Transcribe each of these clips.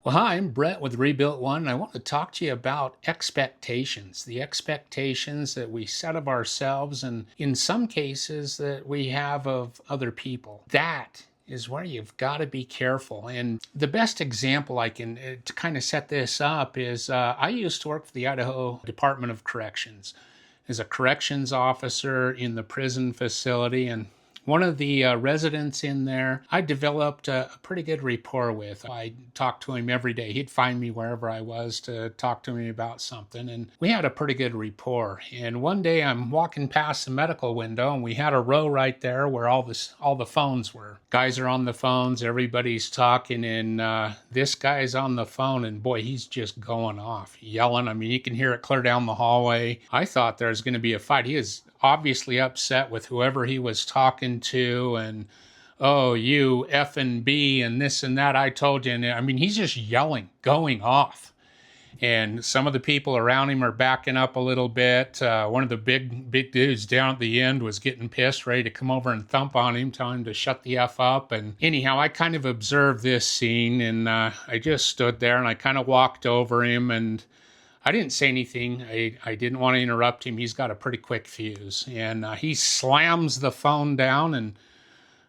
Well, hi, I'm Brett with Rebuilt One. And I want to talk to you about expectations, the expectations that we set of ourselves, and in some cases that we have of other people. That is where you've got to be careful. And the best example I can to kind of set this up is I used to work for the Idaho Department of Corrections as a corrections officer in the prison facility. And one of the residents in there, I developed a pretty good rapport with. I talked to him every day. He'd find me wherever I was to talk to me about something, and we had a pretty good rapport. And one day I'm walking past the medical window, and we had a row right there where all the phones were. Guys are on the phones, everybody's talking, and this guy's on the phone, and boy, he's just going off, yelling. I mean, you can hear it clear down the hallway. I thought there was going to be a fight. He is obviously upset with whoever he was talking to, and oh, you F and B and this and that, I told you. And I mean, he's just yelling, going off. And some of the people around him are backing up a little bit. One of the big dudes down at the end was getting pissed, ready to come over and thump on him, tell him to shut the F up. And anyhow, I kind of observed this scene, and I just stood there and I kind of walked over him, and I didn't say anything. I didn't want to interrupt him. He's got a pretty quick fuse. And he slams the phone down, and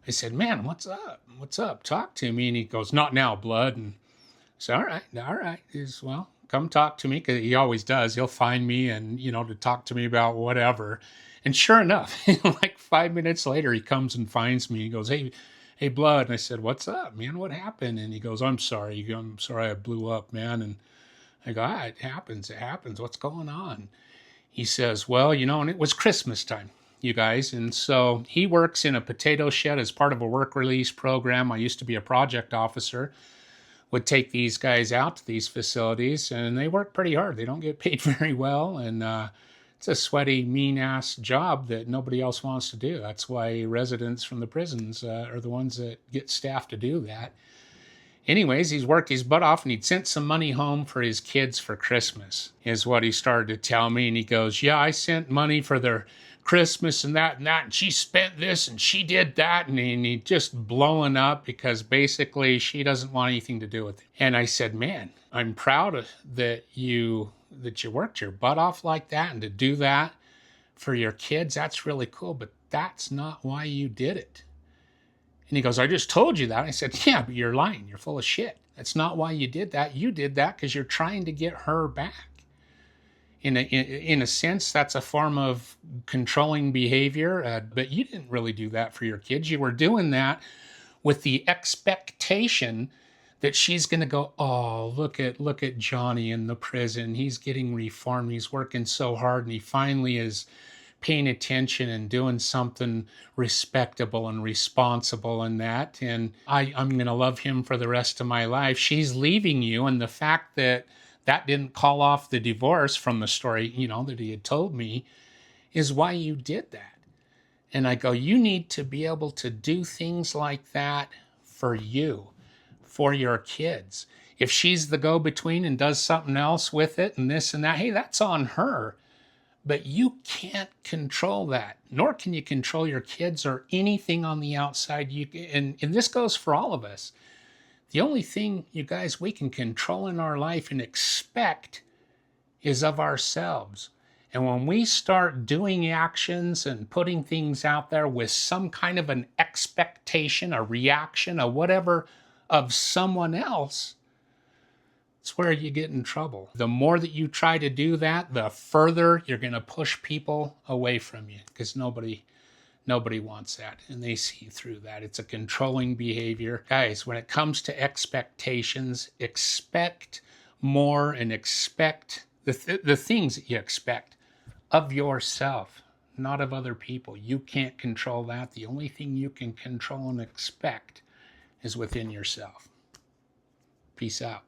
I said, "Man, what's up? What's up? Talk to me." And he goes, "Not now, blood." And I said, all right. He's, well, come talk to me, because he always does. He'll find me and, to talk to me about whatever. And sure enough, like 5 minutes later, he comes and finds me. He goes, hey, blood. And I said, "What's up, man? What happened?" And he goes, I'm sorry I blew up, man." And I go, it happens. It happens. What's going on?" He says, "Well, and it was Christmas time, you guys." And so he works in a potato shed as part of a work release program. I used to be a project officer, would take these guys out to these facilities, and they work pretty hard. They don't get paid very well. And it's a sweaty, mean-ass job that nobody else wants to do. That's why residents from the prisons are the ones that get staff to do that. Anyways, he's worked his butt off, and he'd sent some money home for his kids for Christmas, is what he started to tell me. And he goes, "Yeah, I sent money for their Christmas and that, and she spent this and she did that." And he just blowing up because basically she doesn't want anything to do with it. And I said, "Man, I'm proud that you worked your butt off like that, and to do that for your kids, that's really cool, but that's not why you did it." And he goes, "I just told you that." I said, "Yeah, but you're lying. You're full of shit. That's not why you did that. You did that because you're trying to get her back." In a sense, that's a form of controlling behavior, but you didn't really do that for your kids. You were doing that with the expectation that she's going to go, "Oh, look at Johnny in the prison. He's getting reformed. He's working so hard, and he finally is paying attention and doing something respectable and responsible in that. And I'm going to love him for the rest of my life." She's leaving you. And the fact that didn't call off the divorce from the story, that he had told me, is why you did that. And I go, you need to be able to do things like that for you, for your kids. If she's the go-between and does something else with it and this and that, hey, that's on her. But you can't control that, nor can you control your kids or anything on the outside. And this goes for all of us. The only thing, you guys, we can control in our life and expect is of ourselves. And when we start doing actions and putting things out there with some kind of an expectation, a reaction, a whatever of someone else, it's where you get in trouble. The more that you try to do that, the further you're going to push people away from you, because nobody wants that, and they see through that. It's a controlling behavior. Guys, when it comes to expectations, expect more, and expect the things that you expect of yourself, not of other people. You can't control that. The only thing you can control and expect is within yourself. Peace out.